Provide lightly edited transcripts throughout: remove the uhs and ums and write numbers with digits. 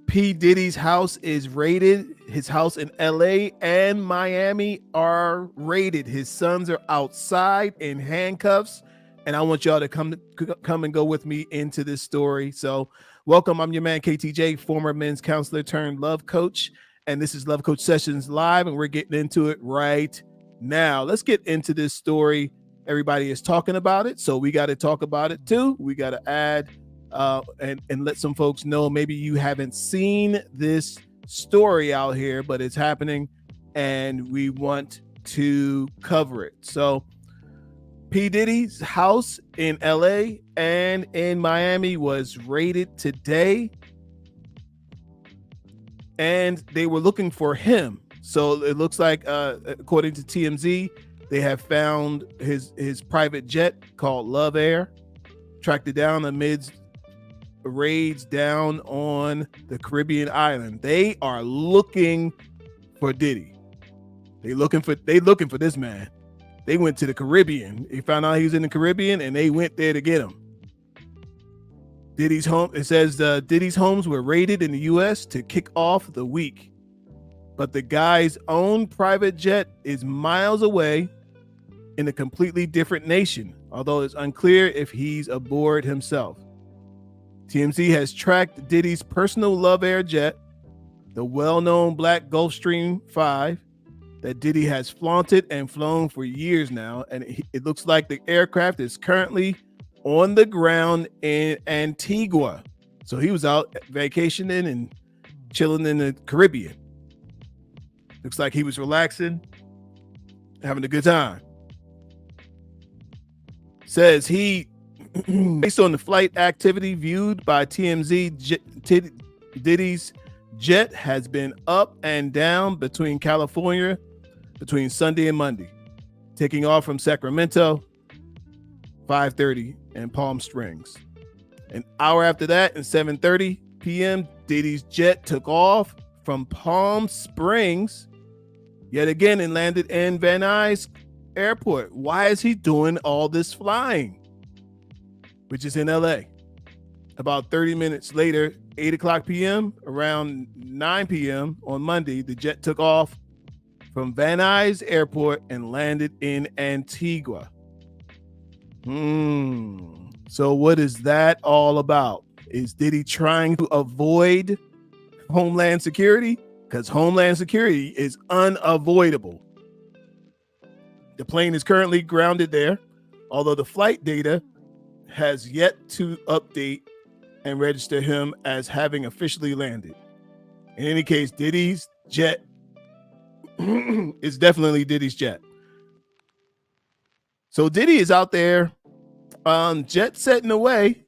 P. Diddy's house is raided. His house in LA and Miami are raided. His sons are outside in handcuffs. And I want y'all to come and go with me into this story. So welcome. I'm your man, KTJ, former men's counselor turned love coach. And this is Love Coach Sessions Live. And we're getting into it right now. Let's get into this story. Everybody is talking about it. So we got to talk about it too. We got to add and let some folks know maybe you haven't seen this story out here, but it's happening and we want to cover it. So P. Diddy's house in LA and in Miami was raided today, and they were looking for him. So it looks like, according to TMZ, they have found his private jet called Love Air, tracked it down amidst raids down on the Caribbean island. They are looking for Diddy. They looking for this man. They went to the Caribbean. They found out he was in the Caribbean, and they went there to get him. Diddy's home. It says Diddy's homes were raided in the U.S. to kick off the week, but the guy's own private jet is miles away in a completely different nation. Although it's unclear if he's aboard himself. TMZ has tracked Diddy's personal Love Air jet, the well-known black Gulfstream 5 that Diddy has flaunted and flown for years now. And it looks like the aircraft is currently on the ground in Antigua. So he was out vacationing and chilling in the Caribbean. Looks like he was relaxing, having a good time. Says he, based on the flight activity viewed by TMZ, Diddy's jet has been up and down between California between Sunday and Monday, taking off from Sacramento, 5:30, and Palm Springs. An hour after that, at 7:30 p.m., Diddy's jet took off from Palm Springs yet again and landed in Van Nuys Airport. Why is he doing all this flying? Which is in LA. About 30 minutes later, 8 o'clock p.m., around 9 p.m. on Monday, the jet took off from Van Nuys Airport and landed in Antigua. So what is that all about? Is Diddy trying to avoid Homeland Security? Because Homeland Security is unavoidable. The plane is currently grounded there, although the flight data has yet to update and register him as having officially landed. In any case, Diddy's jet is definitely Diddy's jet. So Diddy is out there jet setting away,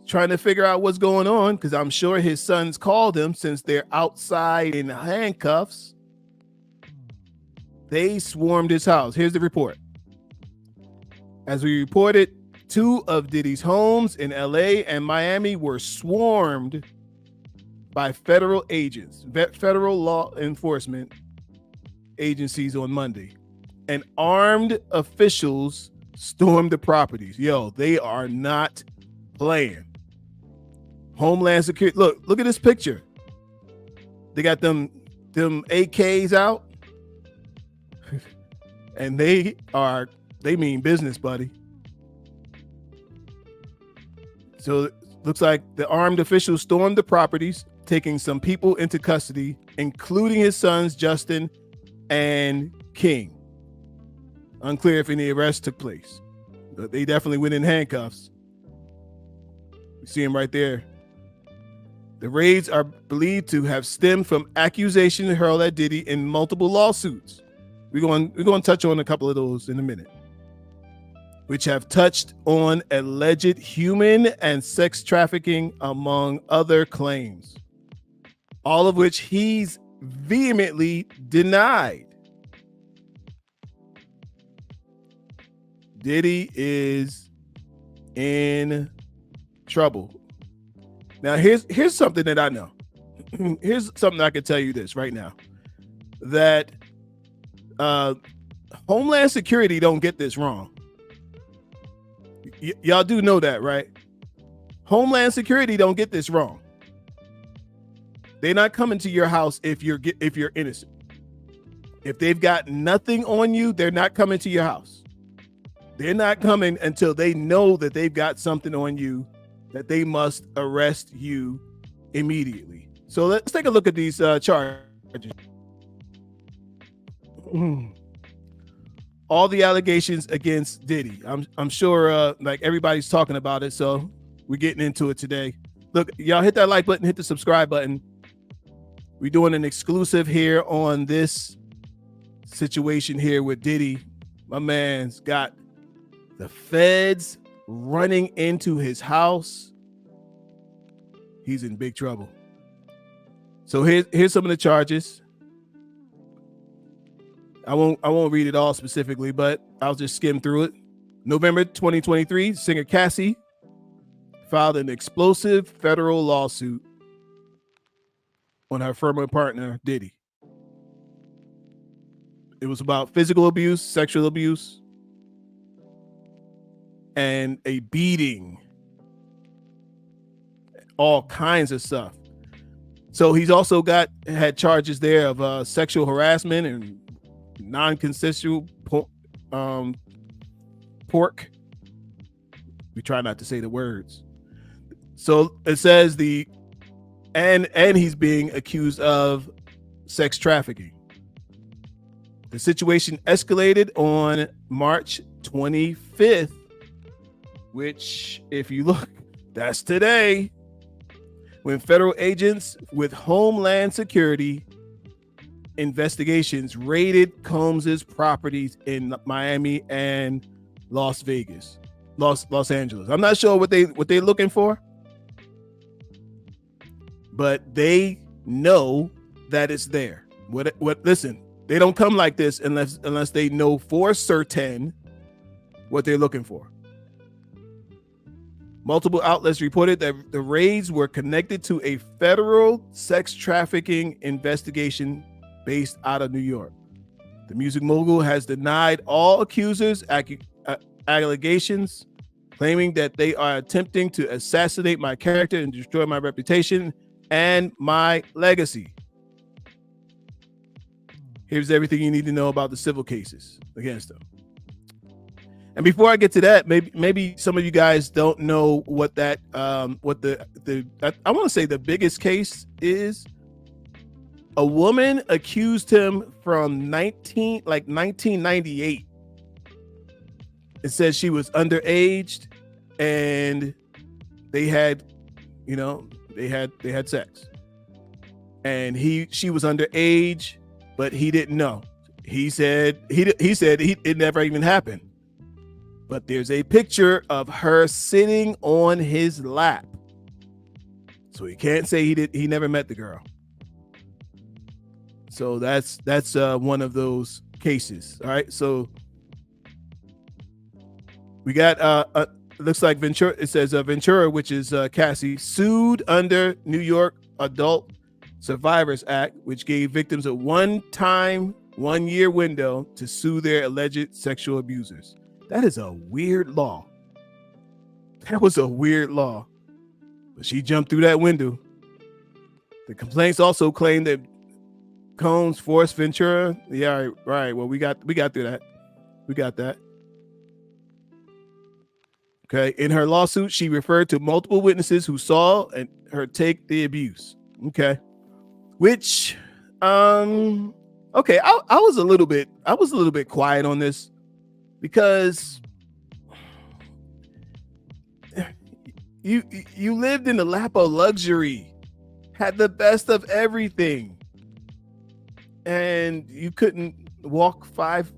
trying to figure out what's going on, because I'm sure his sons called him since they're outside in handcuffs. They swarmed his house. Here's the report. As we reported, 2 of Diddy's homes in LA and Miami were swarmed by federal agents, federal law enforcement agencies on Monday, and armed officials stormed the properties. Yo, they are not playing. Homeland Security. Look at this picture. They got them AKs out, and they mean business, buddy. So it looks like the armed officials stormed the properties, taking some people into custody, including his sons, Justin and King. Unclear if any arrests took place, but they definitely went in handcuffs. You see him right there. The raids are believed to have stemmed from accusations hurled at Diddy in multiple lawsuits. We're going to touch on a couple of those in a minute, which have touched on alleged human and sex trafficking, among other claims, all of which he's vehemently denied. Diddy is in trouble. Now, here's something that I know. Here's something I can tell you this right now, that Homeland Security don't get this wrong. Y'all do know that, right? Homeland Security don't get this wrong. They're not coming to your house if you're innocent. If they've got nothing on you, they're not coming to your house. They're not coming until they know that they've got something on you that they must arrest you immediately. So let's take a look at these charges. All the allegations against Diddy. I'm sure like everybody's talking about it, so we're getting into it today. Look, y'all hit that like button, hit the subscribe button. We're doing an exclusive here on this situation here with Diddy. My man's got the feds running into his house. He's in big trouble. So here's some of the charges. I won't read it all specifically, but I'll just skim through it. November 2023, singer Cassie filed an explosive federal lawsuit on her former partner Diddy. It was about physical abuse, sexual abuse, and a beating. All kinds of stuff. So he's also had charges there of sexual harassment and non-consensual pork. We try not to say the words. So it says and he's being accused of sex trafficking. The situation escalated on March 25th, which, if you look, that's today, when federal agents with Homeland Security investigations raided Combs's properties in Miami and Los Angeles. I'm not sure what they're looking for, but they know that it's there. Listen, they don't come like this unless they know for certain what they're looking for. Multiple outlets reported that the raids were connected to a federal sex trafficking investigation based out of New York. The music mogul has denied all accusers' allegations, claiming that they are attempting to assassinate my character and destroy my reputation and my legacy. Here's everything you need to know about the civil cases against them. And before I get to that, maybe some of you guys don't know what that I want to say the biggest case is. A woman accused him from 1998. It says she was underage and they had sex. And she was underage, but he didn't know. He said it never even happened. But there's a picture of her sitting on his lap. So he can't say he never met the girl. So that's one of those cases. All right. So we got looks like Ventura. It says Ventura, which is Cassie, sued under New York Adult Survivors Act, which gave victims a one-year window to sue their alleged sexual abusers. That is a weird law. That was a weird law. But she jumped through that window. The complaints also claim that Combs forced Ventura. Yeah, right. Well, we got through that. We got that. Okay. In her lawsuit, she referred to multiple witnesses who saw her take the abuse. Okay. Which, okay, I was a little bit quiet on this because you lived in the lap of luxury, had the best of everything, and you couldn't walk 5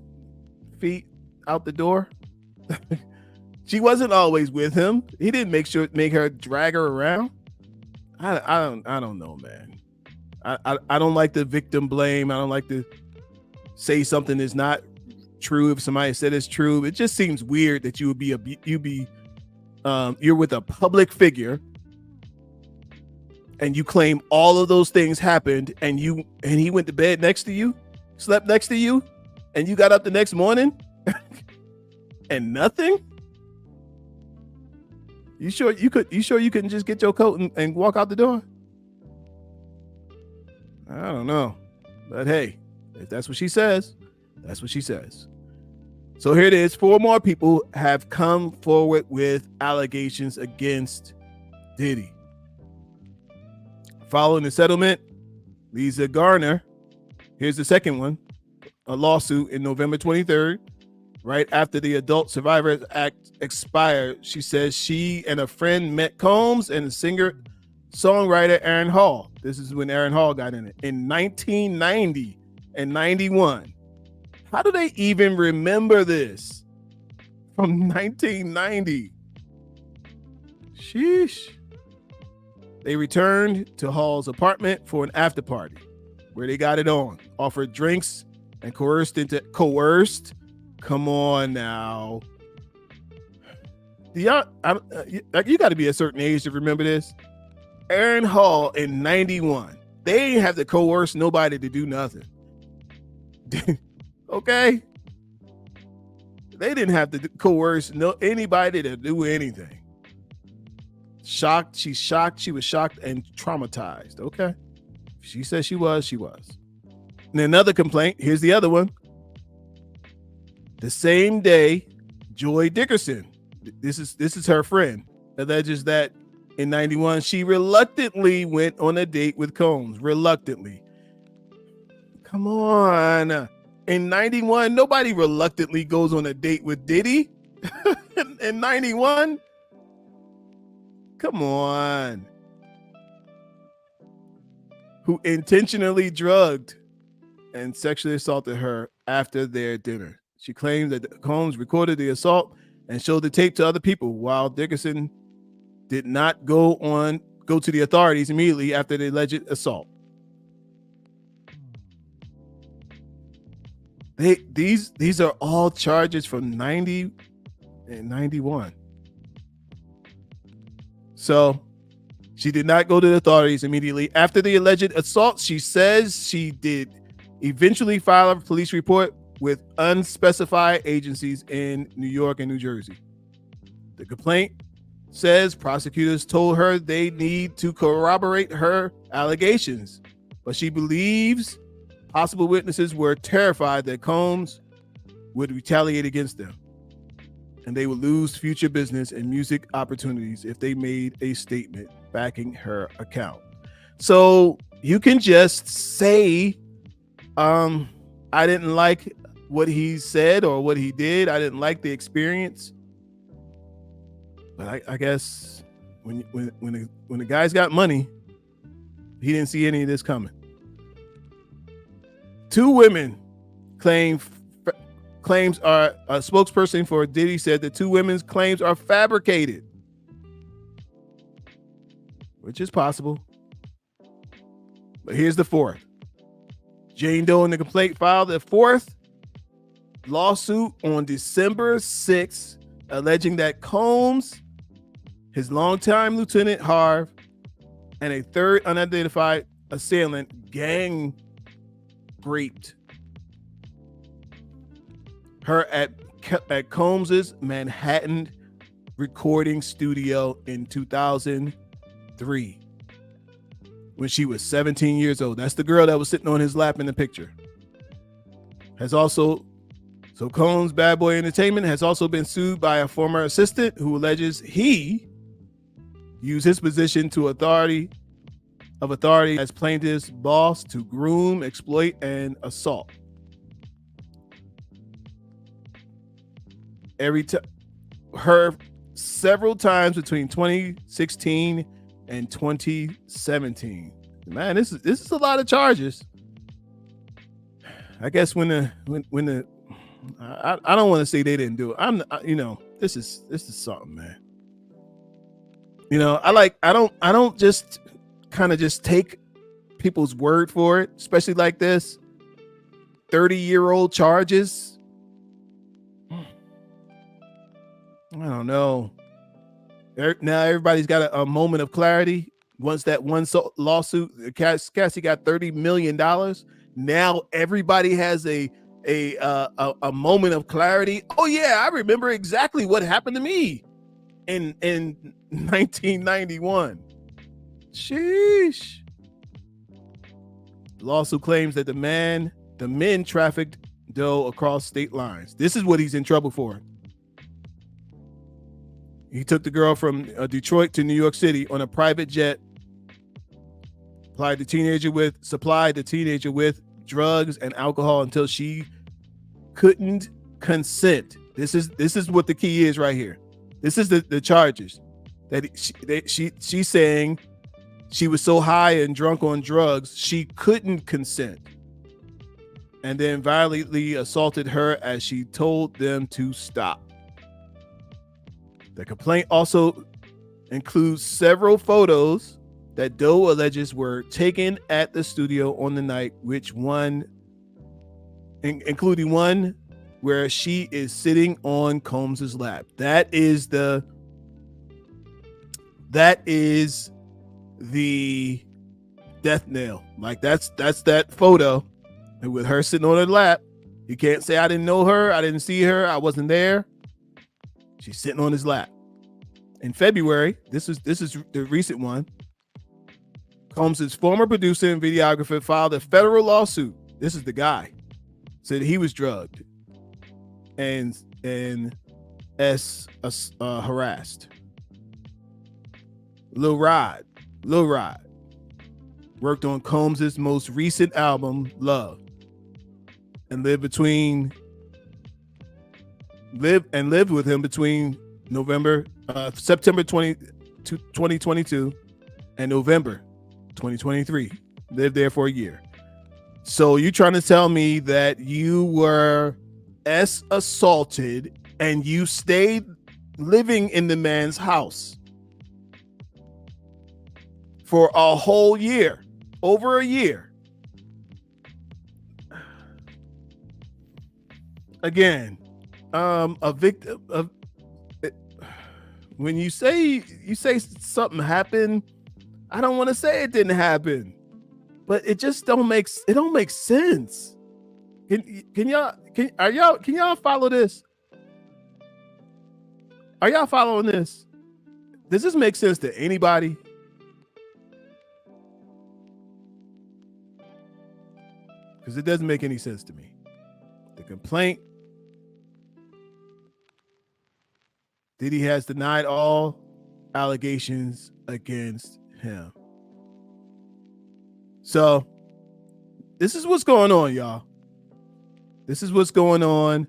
feet out the door. She wasn't always with him. He didn't make her drag her around. I don't know, man. I don't like the victim blame. I don't like to say something is not true if somebody said it's true. It just seems weird that you're with a public figure and you claim all of those things happened and he went to bed next to you, slept next to you, and you got up the next morning and nothing. You sure you couldn't just get your coat and walk out the door? I don't know. But hey, if that's what she says, that's what she says. So here it is. 4 more people have come forward with allegations against Diddy. Following the settlement, Lisa Garner, here's the second one, a lawsuit in November 23rd, right after the Adult Survivors Act expired. She says she and a friend met Combs and the singer-songwriter Aaron Hall. This is when Aaron Hall got in it, in 1990 and 91. How do they even remember this? From 1990. Sheesh. They returned to Hall's apartment for an after party where they got it on, offered drinks, and coerced. Come on now. You got to be a certain age to remember this. Aaron Hall in 91. They ain't have to coerce nobody to do nothing. Okay? They didn't have to coerce anybody to do anything. Shocked. She's shocked. She was shocked and traumatized. Okay. She said she was. And another complaint. Here's the other one. The same day, Joy Dickerson, this is her friend, alleges that in 91, she reluctantly went on a date with Combs. Reluctantly. Come on. In 91, nobody reluctantly goes on a date with Diddy. In 91? Come on. Who intentionally drugged and sexually assaulted her after their dinner. She claimed that Combs recorded the assault and showed the tape to other people, while Dickerson did not go to the authorities immediately after the alleged assault. These are all charges from 90 and 91. So she did not go to the authorities immediately after the alleged assault. She says she did eventually file a police report with unspecified agencies in New York and New Jersey. The complaint says prosecutors told her they need to corroborate her allegations, but she believes possible witnesses were terrified that Combs would retaliate against them, and they would lose future business and music opportunities if they made a statement backing her account. So you can just say, I didn't like what he said or what he did. I didn't like the experience. But I guess when the guy's got money, he didn't see any of this coming. 2 women claims are a spokesperson for Diddy said the 2 women's claims are fabricated, which is possible. But here's the 4th. Jane Doe in the complaint filed a 4th lawsuit on December 6th, alleging that Combs, his longtime Lieutenant Harv, and a 3rd unidentified assailant gang raped her at Combs's Manhattan recording studio in 2003 when she was 17 years old. That's the girl that was sitting on his lap in the picture. So Combs Bad Boy Entertainment has also been sued by a former assistant who alleges he used his position to authority as plaintiff's boss to groom, exploit, and assault. Her several times between 2016 and 2017. Man, this is a lot of charges. I guess when the I don't want to say they didn't do it. This is something, man. I don't just kind of just take people's word for it, especially like this 30-year-old charges. I don't know. Now everybody's got a moment of clarity. Once that one lawsuit, Cassie got $30 million. Now everybody has a moment of clarity. Oh yeah, I remember exactly what happened to me in 1991. Sheesh. The lawsuit claims that the men trafficked Doe across state lines. This is what he's in trouble for. He took the girl from Detroit to New York City on a private jet, supplied the teenager with drugs and alcohol until she couldn't consent. This is what the key is right here. This is the charges that she's saying she was so high and drunk on drugs she couldn't consent, and then violently assaulted her as she told them to stop. The complaint also includes several photos that Doe alleges were taken at the studio on the night, including one where she is sitting on Combs's lap. That is the death nail. Like that's that photo with her sitting on her lap. You can't say I didn't know her, I didn't see her, I wasn't there. She's sitting on his lap. In February, this is the recent one. Combs's former producer and videographer filed a federal lawsuit. This is the guy. Said he was drugged and harassed. Lil Rod worked on Combs's most recent album, Love, and lived with him between September 2022 and November 2023. Lived there for a year. So you trying to tell me that you were assaulted and you stayed living in the man's house for a whole year, over a year? Again, a victim of, when you say something happened, I don't want to say it didn't happen, but it just don't make sense. Can y'all follow this? Are y'all following this? Does this make sense to anybody? Because it doesn't make any sense to me. The complaint: Diddy has denied all allegations against him. So this is what's going on, y'all. This is what's going on.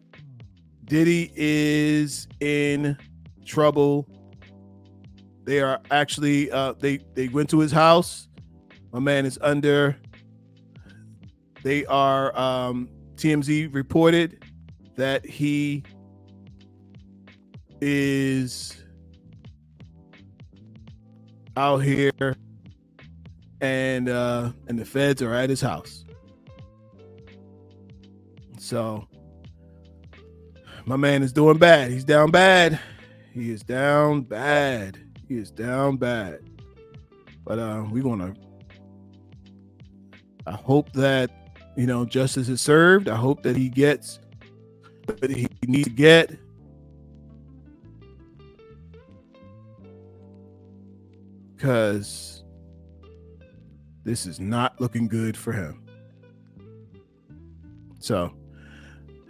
Diddy is in trouble. They are actually they went to his house. My man is under. They are TMZ reported that he is out here and the feds are at his house. So my man is doing bad. He's down bad. He is down bad. He is down bad. But I hope that, justice is served. I hope that he gets what he needs to get. Because this is not looking good for him. So,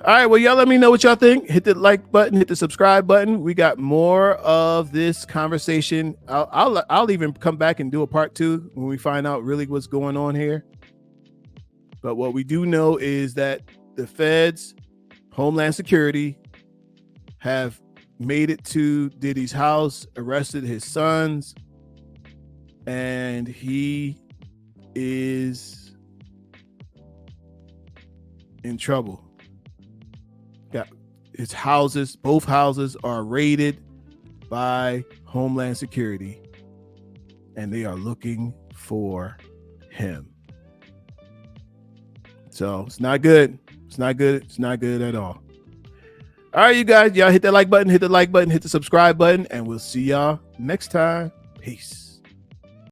all right, well, y'all let me know what y'all think. Hit the like button, hit the subscribe button. We got more of this conversation. I'll even come back and do a part 2 when we find out really what's going on here. But what we do know is that the feds, Homeland Security, have made it to Diddy's house, arrested his sons, and he is in trouble. Got his houses, both houses are raided by Homeland Security, and they are looking for him. So it's not good. It's not good. It's not good at all. All right, you guys, y'all hit that like button, hit the subscribe button, and we'll see y'all next time. Peace.